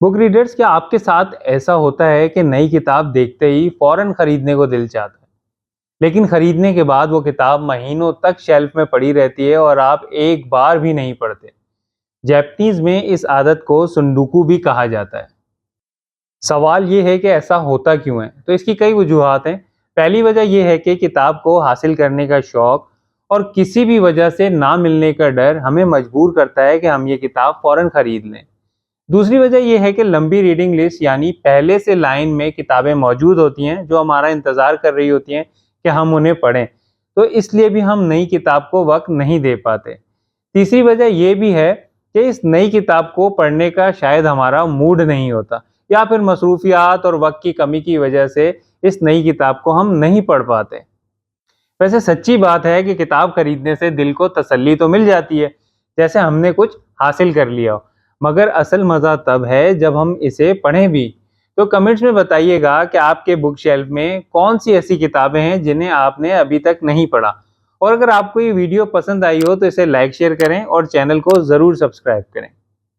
Book readers, क्या आपके साथ ऐसा होता है कि नई किताब देखते ही फौरन खरीदने को दिल चाहता है, लेकिन खरीदने के बाद वो किताब महीनों तक शेल्फ में पड़ी रहती है और आप एक बार भी नहीं पढ़ते? जापानीज में इस आदत को सुंडुकू भी कहा जाता है। सवाल ये है कि ऐसा होता क्यों है? तो इसकी कई वजूहात हैं। पहली वजह यह है कि किताब को हासिल करने का शौक और किसी भी वजह से ना मिलने का डर हमें मजबूर करता है कि हम ये किताब फौरन खरीद लें। दूसरी वजह यह है कि लंबी रीडिंग लिस्ट यानी पहले से लाइन में किताबें मौजूद होती हैं जो हमारा इंतज़ार कर रही होती हैं कि हम उन्हें पढ़ें, तो इसलिए भी हम नई किताब को वक्त नहीं दे पाते। तीसरी वजह यह भी है कि इस नई किताब को पढ़ने का शायद हमारा मूड नहीं होता, या फिर मसरूफियात और वक्त की कमी की वजह से इस नई किताब को हम नहीं पढ़ पाते। वैसे सच्ची बात है कि किताब खरीदने से दिल को तसल्ली तो मिल जाती है, जैसे हमने कुछ हासिल कर लिया हो, मगर असल मज़ा तब है जब हम इसे पढ़ें भी। तो कमेंट्स में बताइएगा कि आपके बुक शेल्फ में कौन सी ऐसी किताबें हैं जिन्हें आपने अभी तक नहीं पढ़ा। और अगर आपको ये वीडियो पसंद आई हो तो इसे लाइक शेयर करें और चैनल को ज़रूर सब्सक्राइब करें।